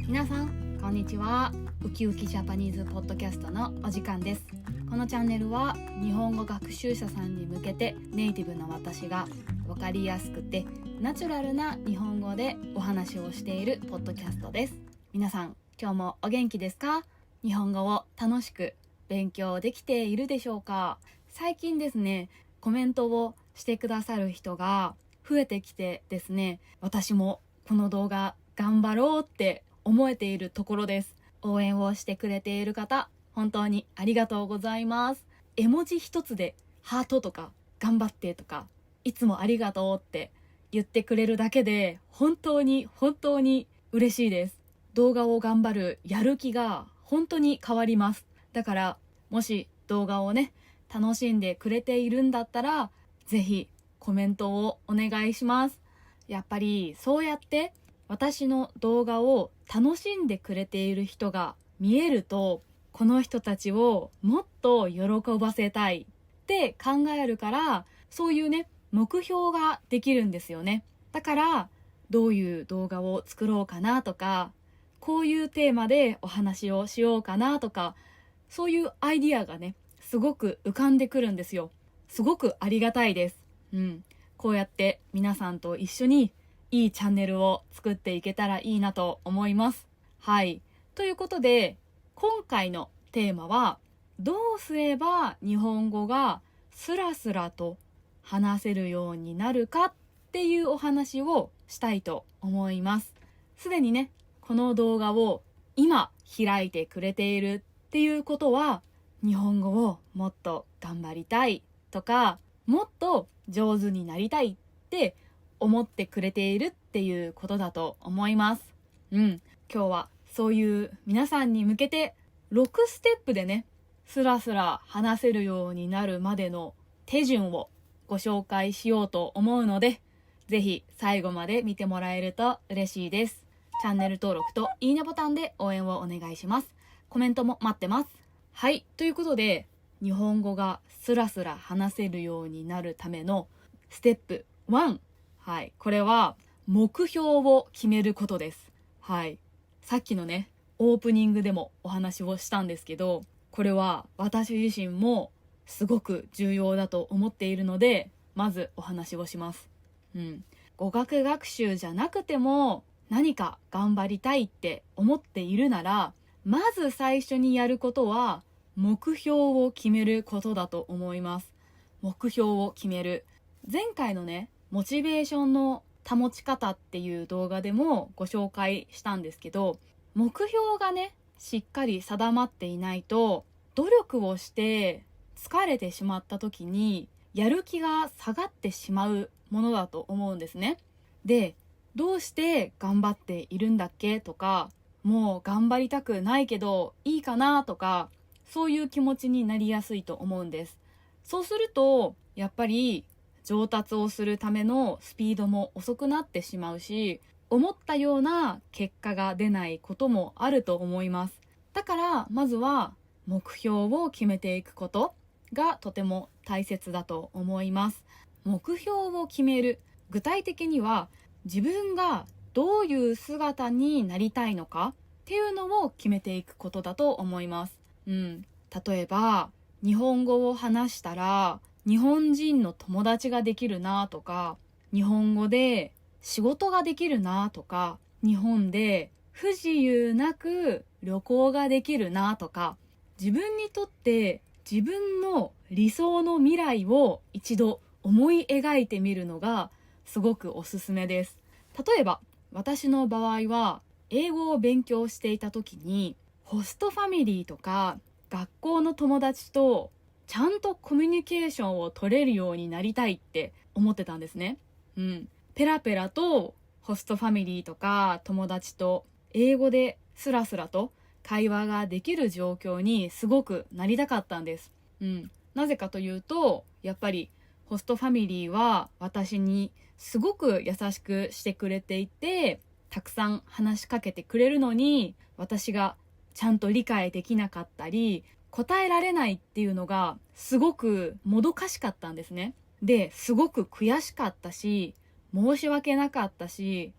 皆さんこんにちは。ウキウキジャパニーズポッドキャストのお時間です。このチャンネルは日本語学習者さんに向けてネイティブの私が分かりやすくてナチュラルな日本語でお話をしているポッドキャストです。皆さん今日もお元気ですか？日本語を楽しく勉強できているでしょうか？最近ですね、コメントをしてくださる人が増えてきてですね、私もこの動画頑張ろうって思えているところです。応援をしてくれている方、本当にありがとうございます。絵文字一つでハートとか頑張ってとかいつもありがとうって言ってくれるだけで本当に嬉しいです。動画を頑張るやる気が本当に変わります。だからもし動画をね楽しんでくれているんだったらぜひコメントをお願いします。やっぱりそうやって私の動画を楽しんでくれている人が見えると、この人たちをもっと喜ばせたいって考えるから、そういうね目標ができるんですよね。だからどういう動画を作ろうかなとか、こういうテーマでお話をしようかなとか、そういうアイディアがねすごく浮かんでくるんですよ。すごくありがたいです。こうやって皆さんと一緒にいいチャンネルを作っていけたらいいなと思います。はい。ということで、今回のテーマは、どうすれば日本語がスラスラと話せるようになるかっていうお話をしたいと思います。すでにね、この動画を今開いてくれているっていうことは、日本語をもっと頑張りたいとか、もっと上手になりたいって思ってくれているっていうことだと思います。今日はそういう皆さんに向けて6ステップでね、スラスラ話せるようになるまでの手順をご紹介しようと思うので、ぜひ最後まで見てもらえると嬉しいです。チャンネル登録といいねボタンで応援をお願いします。コメントも待ってます。はい、ということで、日本語がスラスラ話せるようになるためのステップ1。はい、これは目標を決めることです。はい、さっきのねオープニングでもお話をしたんですけど、これは私自身もすごく重要だと思っているので、まずお話をします。語学学習じゃなくても何か頑張りたいって思っているなら、まず最初にやることは目標を決めることだと思います。目標を決める。前回のねモチベーションの保ち方っていう動画でもご紹介したんですけど、目標がねしっかり定まっていないと、努力をして疲れてしまった時にやる気が下がってしまうものだと思うんですね。で、どうして頑張っているんだっけとか、もう頑張りたくないけどいいかなとか、そういう気持ちになりやすいと思うんです。そうするとやっぱり上達をするためのスピードも遅くなってしまうし、思ったような結果が出ないこともあると思います。だからまずは目標を決めていくことがとても大切だと思います。目標を決める。具体的には自分がどういう姿になりたいのかっていうのを決めていくことだと思います。例えば日本語を話したら日本人の友達ができるなとか、日本語で仕事ができるなとか、日本で不自由なく旅行ができるなとか、自分にとって自分の理想の未来を一度思い描いてみるのがすごくおすすめです。例えば私の場合は英語を勉強していた時に、ホストファミリーとか学校の友達とちゃんとコミュニケーションを取れるようになりたいって思ってたんですね。ペラペラとホストファミリーとか友達と英語でスラスラと会話ができる状況にすごくなりたかったんです。なぜかというと、やっぱりホストファミリーは私にすごく優しくしてくれていて、たくさん話しかけてくれるのに、私がちゃんと理解できなかったり答えられないっていうのがすごくもどかしかったんですね。で、すごく悔しかったし、申し訳なかったし、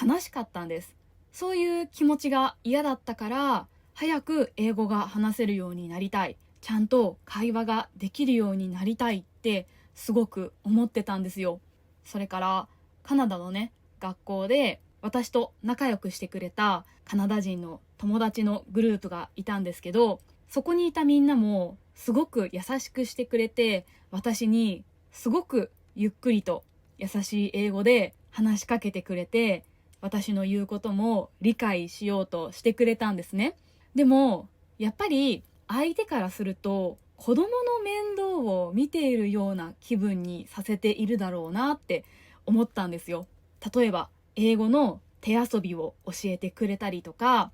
悲しかったんです。そういう気持ちが嫌だったから、早く英語が話せるようになりたい、ちゃんと会話ができるようになりたいってすごく思ってたんですよ。それからカナダのね、学校で私と仲良くしてくれたカナダ人の友達のグループがいたんですけど、そこにいたみんなもすごく優しくしてくれて、私にすごくゆっくりと優しい英語で話しかけてくれて、私の言うことも理解しようとしてくれたんですね。でもやっぱり相手からすると子供の面倒を見ているような気分にさせているだろうなって思ったんですよ。例えば英語の手遊びを教えてくれたりとか、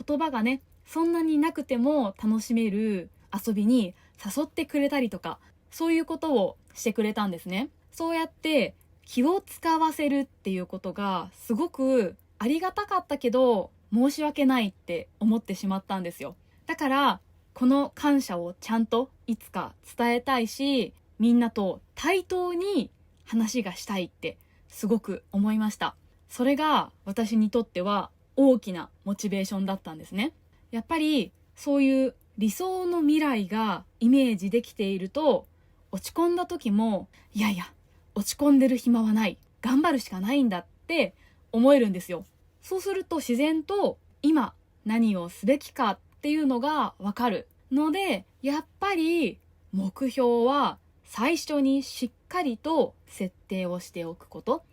言葉がねそんなになくても楽しめる遊びに誘ってくれたりとか、そういうことをしてくれたんですね。そうやって気を使わせるっていうことがすごくありがたかったけど、申し訳ないって思ってしまったんですよ。だからこの感謝をちゃんといつか伝えたいし、みんなと対等に話がしたいってすごく思いました。それが私にとっては大きなモチベーションだったんですね。やっぱりそういう理想の未来がイメージできていると、落ち込んだ時もいやいや落ち込んでる暇はない、頑張るしかないんだって思えるんですよ。そうすると自然と今何をすべきかっていうのがわかるので、やっぱり目標は最初にしっかりと設定をしておくこと、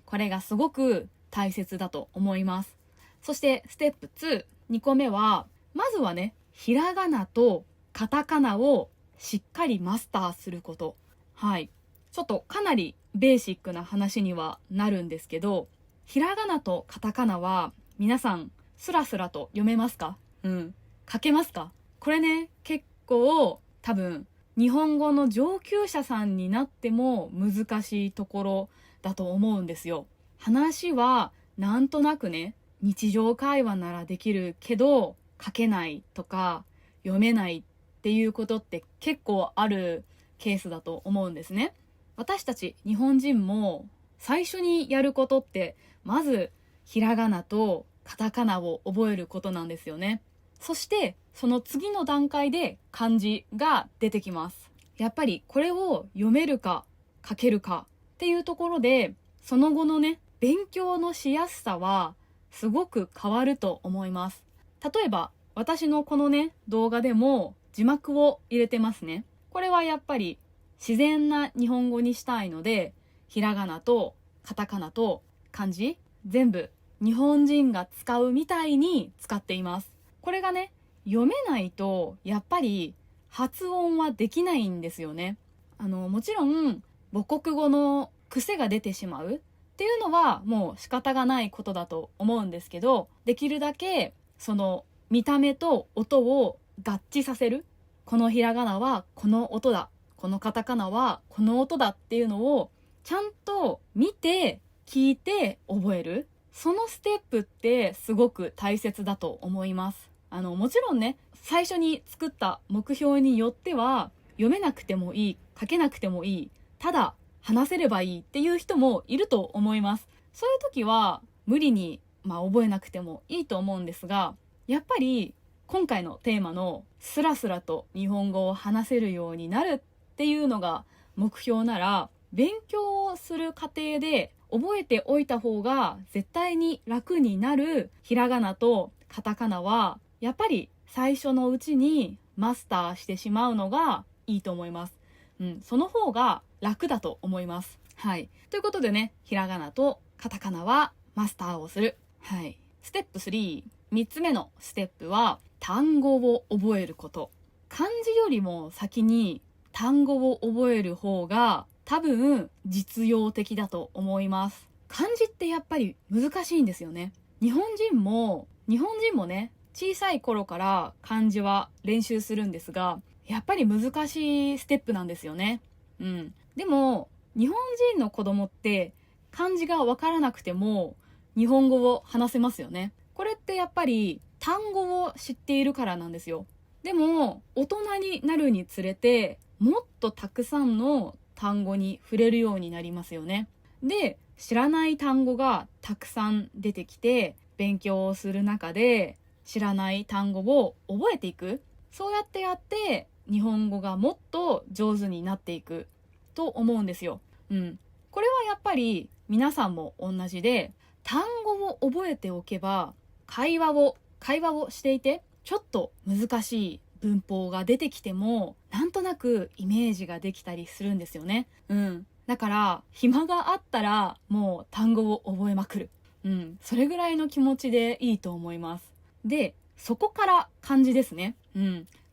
これがすごく大切だと思います。そしてステップ2、2個目はまずはね、ひらがなとカタカナをしっかりマスターすること。はい。ちょっとかなりベーシックな話にはなるんですけど、ひらがなとカタカナは皆さんスラスラと読めますか？書けますか？これね、結構多分日本語の上級者さんになっても難しいところだと思うんですよ。話はなんとなくね、日常会話ならできるけど書けないとか読めないっていうことって結構あるケースだと思うんですね。私たち日本人も最初にやることってまずひらがなとカタカナを覚えることなんですよね。そしてその次の段階で漢字が出てきます。やっぱりこれを読めるか書けるかっていうところで、その後のね勉強のしやすさはすごく変わると思います。例えば私のこのね動画でも字幕を入れてますね。これはやっぱり自然な日本語にしたいので、ひらがなとカタカナと漢字全部日本人が使うみたいに使っています。これがね読めないとやっぱり発音はできないんですよね。もちろん母国語の癖が出てしまうっていうのはもう仕方がないことだと思うんですけど、できるだけその見た目と音を合致させる。このひらがなはこの音だ、このカタカナはこの音だっていうのをちゃんと見て聞いて覚える。そのステップってすごく大切だと思います。もちろんね、最初に作った目標によっては読めなくてもいい、書けなくてもいい、ただ話せればいいっていう人もいると思います。そういう時は無理に覚えなくてもいいと思うんですが、やっぱり今回のテーマのスラスラと日本語を話せるようになるっていうのが目標なら、勉強をする過程で覚えておいた方が絶対に楽になるひらがなとカタカナはやっぱり最初のうちにマスターしてしまうのがいいと思います。その方が楽だと思います。はい。ということでね、ひらがなとカタカナはマスターをする。はい。ステップ3、3つ目のステップは単語を覚えること。漢字よりも先に単語を覚える方が多分実用的だと思います。漢字ってやっぱり難しいんですよね。日本人もね、小さい頃から漢字は練習するんですが、やっぱり難しいステップなんですよね。でも日本人の子供って漢字がわからなくても日本語を話せますよね。これってやっぱり単語を知っているからなんですよ。でも大人になるにつれてもっとたくさんの単語に触れるようになりますよね。で、知らない単語がたくさん出てきて、勉強をする中で知らない単語を覚えていく。そうやって日本語がもっと上手になっていくと思うんですよ。これはやっぱり皆さんも同じで、単語を覚えておけば会話をしていてちょっと難しい文法が出てきてもなんとなくイメージができたりするんですよね。だから暇があったらもう単語を覚えまくる。それぐらいの気持ちでいいと思います。で、そこから漢字ですね。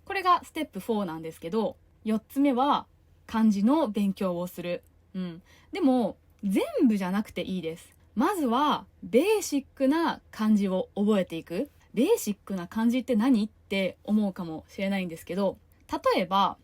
これがステップ4なんですけど、4つ目は漢字の勉強をする。でも全部じゃなくていいです。まずはベーシックな漢字を覚えていく。ベーシックな漢字って何って思うかもしれないんですけど、例えば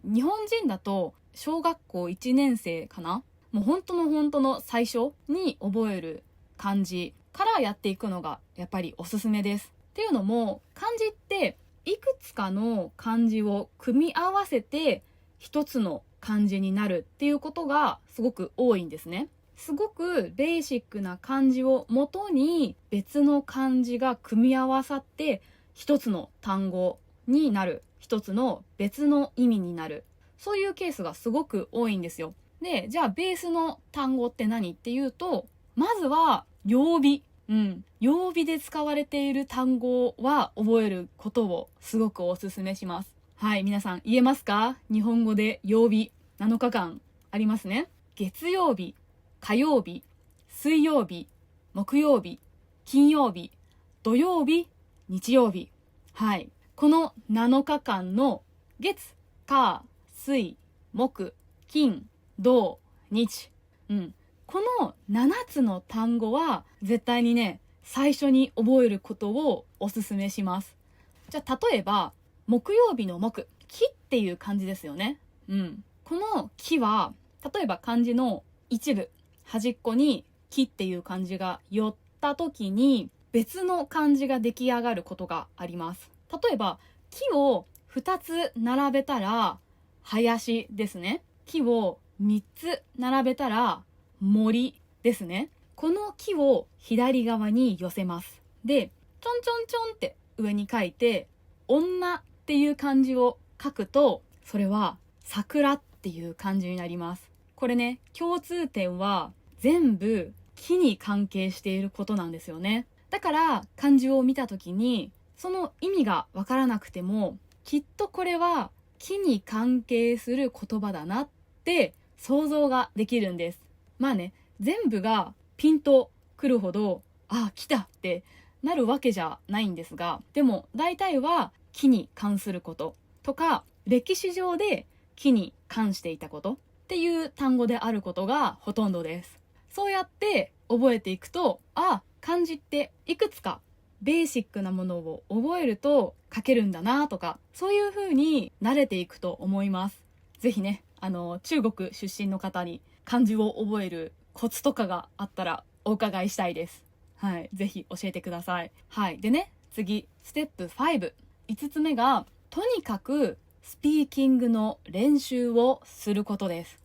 日本人だと小学校1年生かな、もう本当の最初に覚える漢字からやっていくのがやっぱりおすすめです。っていうのも、漢字っていくつかの漢字を組み合わせて一つの漢字になるっていうことがすごく多いんですね。すごくベーシックな漢字を元に別の漢字が組み合わさって一つの単語になる、一つの別の意味になる、そういうケースがすごく多いんですよ。で、じゃあベースの単語って何っていうと、まずは曜日。曜日で使われている単語は覚えることをすごくおすすめします。はい、皆さん言えますか？日本語で曜日7日間ありますね。月曜日、火曜日、水曜日、木曜日、金曜日、土曜日、日曜日。はい、この7日間の月、火、水、木、金、土、日。この7つの単語は絶対にね、最初に覚えることをおすすめします。じゃあ例えば木曜日の木、木っていう漢字ですよね。この木は例えば漢字の一部端っこに木っていう漢字が寄った時に別の漢字が出来上がることがあります。例えば木を2つ並べたら林ですね。木を3つ並べたら森ですね。この木を左側に寄せます。で、ちょんちょんちょんって上に書いて、女っていう漢字を書くと、それは桜っていう漢字になります。これね、共通点は全部木に関係していることなんですよね。だから漢字を見た時に、その意味がわからなくても、きっとこれは木に関係する言葉だなって想像ができるんです。全部がピンとくるほど、来たってなるわけじゃないんですが、でも大体は木に関することとか、歴史上で木に関していたことっていう単語であることがほとんどです。そうやって覚えていくと、漢字っていくつかベーシックなものを覚えると書けるんだなとか、そういう風に慣れていくと思います。ぜひね、中国出身の方に漢字を覚えるコツとかがあったらお伺いしたいです。はい、ぜひ教えてください。はい、でね、次、ステップ5。5つ目が、とにかくスピーキングの練習をすることです。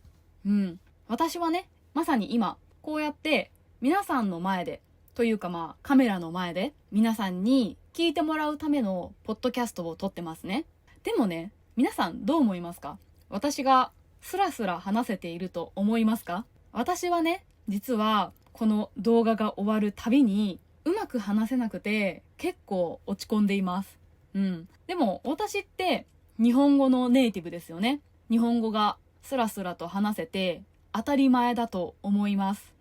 私はね、まさに今、こうやって皆さんの前で、というかカメラの前で皆さんに聞いてもらうためのポッドキャストを撮ってますね。でもね、皆さんどう思いますか？私がスラスラ話せていると思いますか？私はね、実はこの動画が終わるたびにうまく話せなくて結構落ち込んでいます。でも私って日本語のネイティブですよね。日本語がスラスラと話せて当たり前だと思います。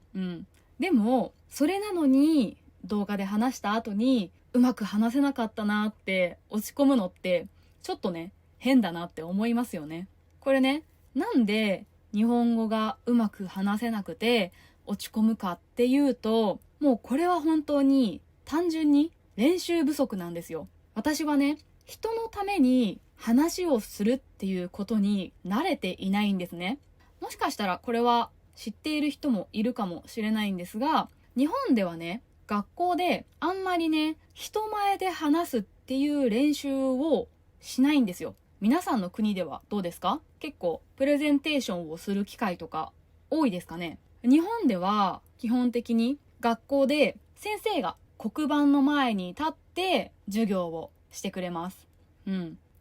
でもそれなのに動画で話した後にうまく話せなかったなって落ち込むのってちょっとね、変だなって思いますよね。これね、なんで日本語がうまく話せなくて落ち込むかっていうと、もうこれは本当に単純に練習不足なんですよ。私はね、人のために話をするっていうことに慣れていないんですね。もしかしたらこれは知っている人もいるかもしれないんですが、日本ではね、学校であんまりね、人前で話すっていう練習をしないんですよ。皆さんの国ではどうですか？結構プレゼンテーションをする機会とか多いですかね？日本では基本的に学校で先生が黒板の前に立って授業をしてくれます。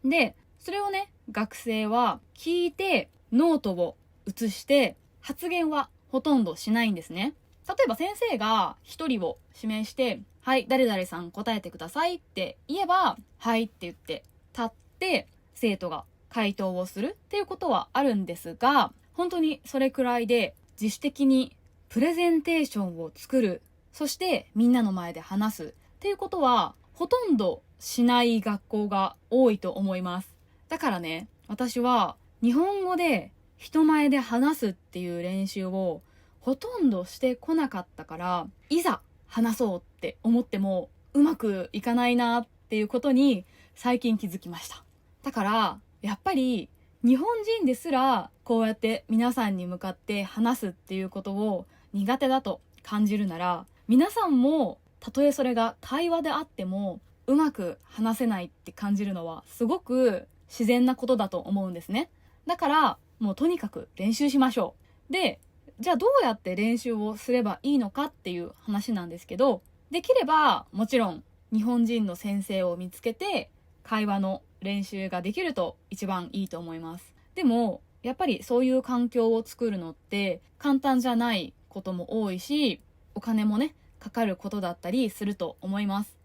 で、それをね、学生は聞いてノートを写して発言はほとんどしないんですね。例えば先生が一人を指名して、はい、誰々さん答えてくださいって言えば、はいって言って立って生徒が回答をするっていうことはあるんですが、本当にそれくらいで自主的にプレゼンテーションを作る、そしてみんなの前で話すっていうことはほとんどしない学校が多いと思います。だからね、私は日本語で人前で話すっていう練習をほとんどしてこなかったから、いざ話そうって思ってもうまくいかないなっていうことに最近気づきました。だからやっぱり日本人ですらこうやって皆さんに向かって話すっていうことを苦手だと感じるなら、皆さんもたとえそれが会話であってもうまく話せないって感じるのはすごく自然なことだと思うんですね。だからもうとにかく練習しましょう。で、じゃあどうやって練習をすればいいのかっていう話なんですけど、できればもちろん日本人の先生を見つけて会話の練習ができると一番いいと思います。でもやっぱりそういう環境を作るのって簡単じゃないことも多いし、お金もねかかることだったりすると思います。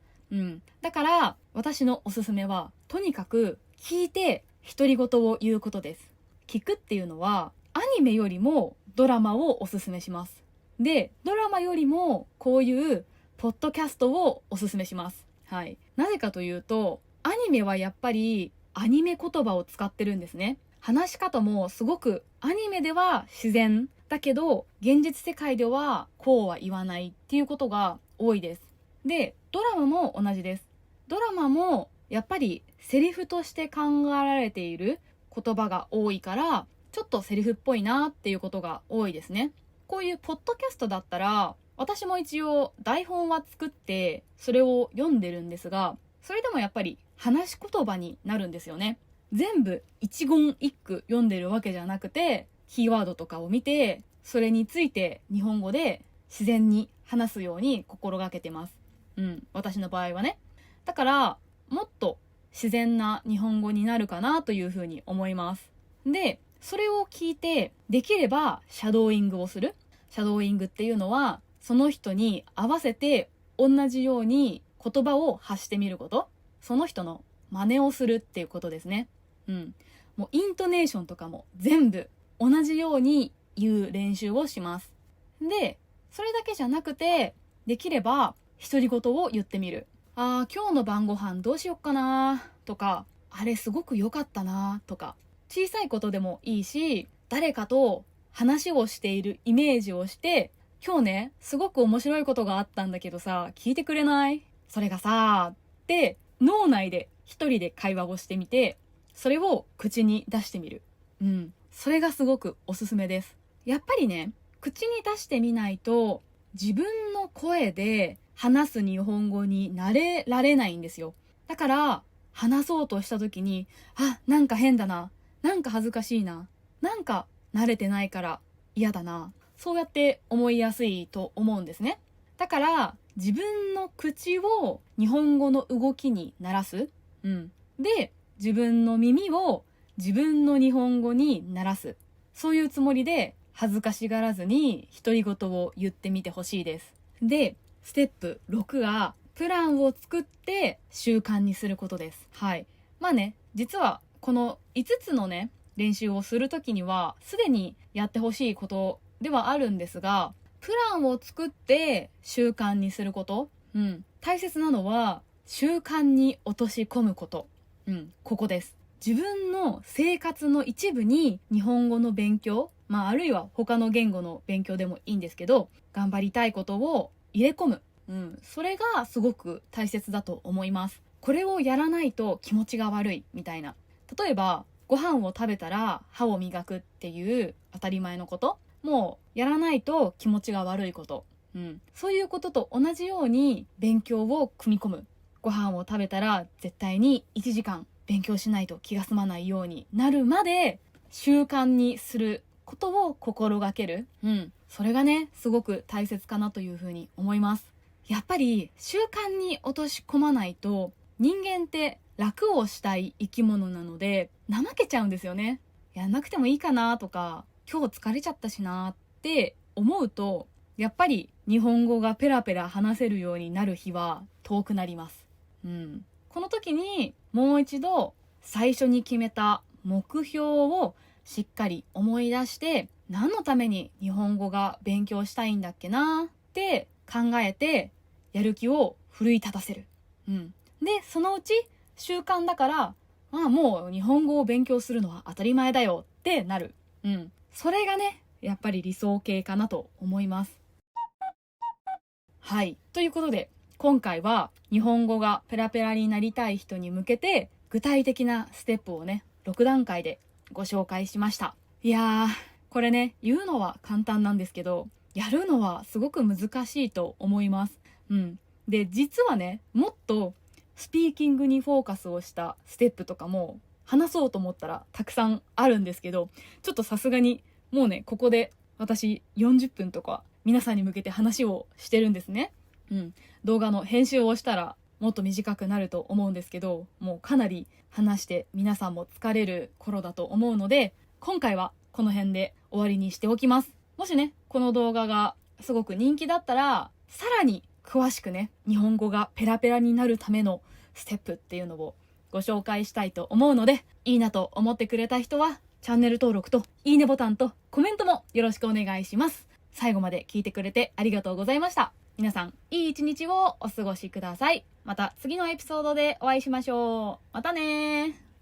だから私のおすすめはとにかく聞いて独り言を言うことです。聞くっていうのはアニメよりもドラマをおすすめします。で、ドラマよりもこういうポッドキャストをおすすめします。はい。なぜかというと、アニメはやっぱりアニメ言葉を使ってるんですね。話し方もすごくアニメでは自然だけど、現実世界ではこうは言わないっていうことが多いです。で、ドラマも同じです。ドラマもやっぱりセリフとして考えられている言葉が多いから、ちょっとセリフっぽいなっていうことが多いですね。こういうポッドキャストだったら、私も一応台本は作ってそれを読んでるんですが、それでもやっぱり話し言葉になるんですよね。全部一言一句読んでるわけじゃなくて、キーワードとかを見て、それについて日本語で自然に話すように心がけてます。私の場合はね。だからもっと自然な日本語になるかなというふうに思います。で、それを聞いてできればシャドーイングをする。シャドーイングっていうのはその人に合わせて同じように言葉を発してみること。その人の真似をするっていうことですね。もうイントネーションとかも全部同じように言う練習をします。で、それだけじゃなくて、できれば独り言を言ってみる。今日の晩ご飯どうしよっかなとか、あれすごく良かったなとか、小さいことでもいいし、誰かと話をしているイメージをして、今日ね、すごく面白いことがあったんだけどさ、聞いてくれない？それがさ、って脳内で一人で会話をしてみて、それを口に出してみる。それがすごくおすすめです。やっぱりね、口に出してみないと自分の声で話す日本語に慣れられないんですよ。だから話そうとした時に、なんか変だな、なんか恥ずかしいな、なんか慣れてないから嫌だな、そうやって思いやすいと思うんですね。だから自分の口を日本語の動きに慣らす。で、自分の耳を自分の日本語に慣らす。そういうつもりで恥ずかしがらずに独り言を言ってみてほしいです。で、ステップ6がプランを作って習慣にすることです。実はこの5つのね、練習をするときにはすでにやってほしいことではあるんですが、プランを作って習慣にすること、大切なのは習慣に落とし込むこと、ここです。自分の生活の一部に日本語の勉強、あるいは他の言語の勉強でもいいんですけど、頑張りたいことを入れ込む、それがすごく大切だと思います。これをやらないと気持ちが悪いみたいな、例えばご飯を食べたら歯を磨くっていう当たり前のこと、もうやらないと気持ちが悪いこと、そういうことと同じように勉強を組み込む。ご飯を食べたら絶対に1時間勉強しないと気が済まないようになるまで習慣にすることを心がける。それがね、すごく大切かなというふうに思います。やっぱり習慣に落とし込まないと、人間って楽をしたい生き物なので怠けちゃうんですよね。やんなくてもいいかなとか、今日疲れちゃったしなって思うと、やっぱり日本語がペラペラ話せるようになる日は遠くなります。この時にもう一度最初に決めた目標をしっかり思い出して、何のために日本語が勉強したいんだっけなって考えて、やる気を奮い立たせる。で、そのうち習慣だから、もう日本語を勉強するのは当たり前だよってなる。それがね、やっぱり理想形かなと思います。はい。ということで、今回は日本語がペラペラになりたい人に向けて、具体的なステップをね、6段階でご紹介しました。いやー、これね、言うのは簡単なんですけど、やるのはすごく難しいと思います。で、実はね、もっとスピーキングにフォーカスをしたステップとかも話そうと思ったらたくさんあるんですけど、ちょっとさすがにもうね、ここで私40分とか皆さんに向けて話をしてるんですね。動画の編集をしたらもっと短くなると思うんですけど、もうかなり話して皆さんも疲れる頃だと思うので、今回はこの辺で終わりにしておきます。もしね、この動画がすごく人気だったら、さらに詳しくね、日本語がペラペラになるためのステップっていうのをご紹介したいと思うので、いいなと思ってくれた人はチャンネル登録といいねボタンとコメントもよろしくお願いします。最後まで聞いてくれてありがとうございました。皆さん、いい一日をお過ごしください。また次のエピソードでお会いしましょう。またねー。